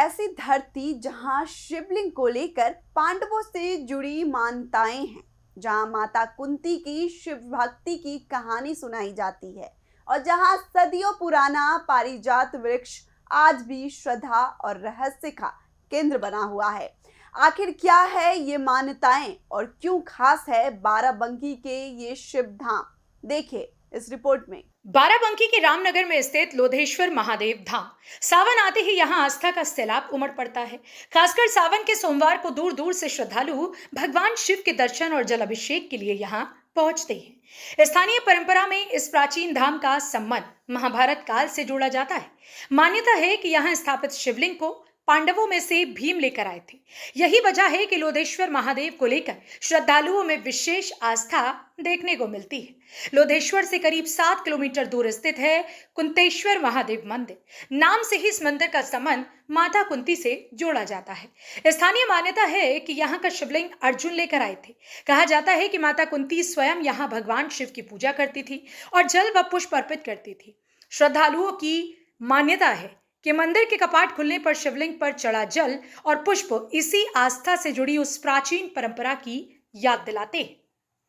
ऐसी धरती जहां शिवलिंग को लेकर पांडवों से जुड़ी मान्यताएं हैं, जहां माता कुंती की शिव भक्ति की कहानी सुनाई जाती है और जहां सदियों पुराना पारिजात वृक्ष आज भी श्रद्धा और रहस्य का केंद्र बना हुआ है। आखिर क्या है ये मान्यताएं और क्यों खास है बाराबंकी के ये शिव धाम, देखिए इस रिपोर्ट में। बाराबंकी के रामनगर में स्थित लोधेश्वर महादेव धाम। सावन आते ही यहाँ आस्था का सैलाब उमड़ पड़ता है। खासकर सावन के सोमवार को दूर दूर से श्रद्धालु भगवान शिव के दर्शन और जल अभिषेक के लिए यहाँ पहुंचते हैं। स्थानीय परंपरा में इस प्राचीन धाम का संबंध महाभारत काल से जोड़ा जाता है। मान्यता है कि यहाँ स्थापित शिवलिंग को पांडवों में से भीम लेकर आए थे। यही वजह है कि लोधेश्वर महादेव को लेकर श्रद्धालुओं में विशेष आस्था देखने को मिलती है। लोधेश्वर से करीब 7 किलोमीटर दूर स्थित है कुंतेश्वर महादेव मंदिर। नाम से ही इस मंदिर का संबंध माता कुंती से जोड़ा जाता है। स्थानीय मान्यता है कि यहाँ का शिवलिंग अर्जुन लेकर आए थे। कहा जाता है कि माता कुंती स्वयं यहाँ भगवान शिव की पूजा करती थी और जल व पुष्प अर्पित करती थी। श्रद्धालुओं की मान्यता है कि मंदिर के कपाट खुलने पर शिवलिंग पर चढ़ा जल और पुष्प इसी आस्था से जुड़ी उस प्राचीन परंपरा की याद दिलाते हैं।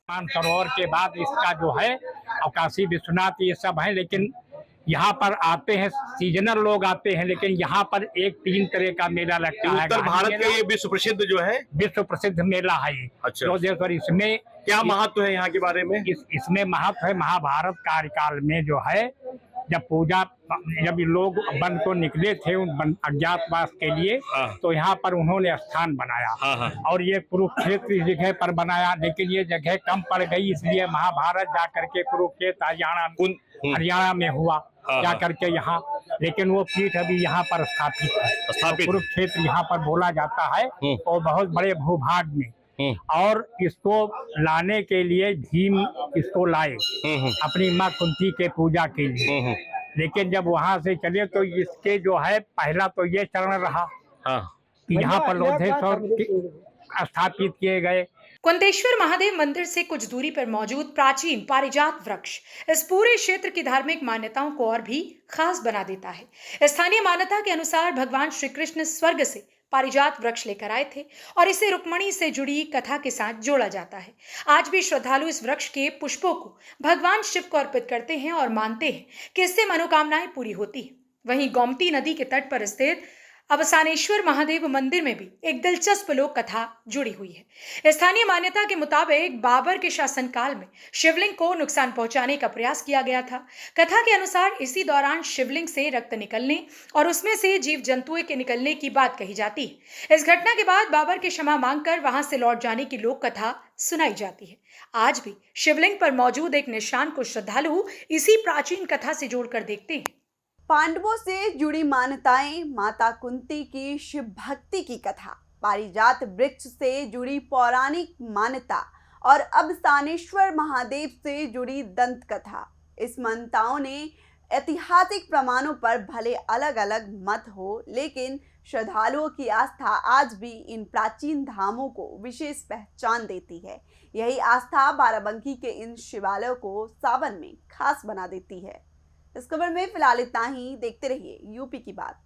मानसरोवर के बाद इसका जो है काशी विश्वनाथ ये सब है, लेकिन यहाँ पर आते हैं सीजनल लोग आते हैं, लेकिन यहाँ पर एक 3 तरह का मेला लगता है। उत्तर भारत का ये विश्व प्रसिद्ध जो है, विश्व प्रसिद्ध मेला है ये। अच्छा। लोधेश्वर, इसमें क्या महत्व है यहाँ के बारे में? इसमें महत्व है, महाभारत कार्यकाल में जो है जब ये लोग वन को निकले थे उन अज्ञातवास के लिए, तो यहाँ पर उन्होंने स्थान बनाया। और ये कुरुक्षेत्र इस जगह पर बनाया, लेकिन ये जगह कम पड़ गई, इसलिए महाभारत जा करके कुरुक्षेत्र हरियाणा में हुआ जा करके यहाँ। लेकिन वो पीठ अभी यहाँ पर स्थापित है। कुरुक्षेत्र यहाँ पर बोला जाता है और बहुत बड़े भूभाग में। और इसको लाने के लिए भीम इसको लाए अपनी माँ कुंती के पूजा के लिए। लेकिन जब वहां से चले तो इसके जो है पहला तो ये चरण रहा कि यहाँ पर लोधेश्वर स्थापित किए गए। कुंतेश्वर महादेव मंदिर से कुछ दूरी पर मौजूद प्राचीन पारिजात वृक्ष इस पूरे क्षेत्र की धार्मिक मान्यताओं को और भी खास बना देता है। स्थानीय मान्यता के अनुसार भगवान श्री कृष्ण स्वर्ग से पारिजात वृक्ष लेकर आए थे और इसे रुक्मणी से जुड़ी कथा के साथ जोड़ा जाता है। आज भी श्रद्धालु इस वृक्ष के पुष्पों को भगवान शिव को अर्पित करते हैं और मानते हैं कि इससे मनोकामनाएं पूरी होती है। वहीं गोमती नदी के तट पर स्थित अवसानेश्वर महादेव मंदिर में भी एक दिलचस्प लोक कथा जुड़ी हुई है। स्थानीय मान्यता के मुताबिक बाबर के शासनकाल में शिवलिंग को नुकसान पहुंचाने का प्रयास किया गया था। कथा के अनुसार इसी दौरान शिवलिंग से रक्त निकलने और उसमें से जीव जंतुओं के निकलने की बात कही जाती है। इस घटना के बाद बाबर की क्षमा मांगकर वहां से लौट जाने की लोक कथा सुनाई जाती है। आज भी शिवलिंग पर मौजूद एक निशान को श्रद्धालु इसी प्राचीन कथा से जोड़कर देखते हैं। पांडवों से जुड़ी मान्यताएं, माता कुंती की शिव भक्ति की कथा, पारिजात वृक्ष से जुड़ी पौराणिक मान्यता और अवसानेश्वर महादेव से जुड़ी दंत कथा। इस मान्यताओं ने ऐतिहासिक प्रमाणों पर भले अलग अलग मत हो, लेकिन श्रद्धालुओं की आस्था आज भी इन प्राचीन धामों को विशेष पहचान देती है। यही आस्था बाराबंकी के इन शिवालयों को सावन में खास बना देती है। इस खबर में फिलहाल इतना ही। देखते रहिए यूपी की बात।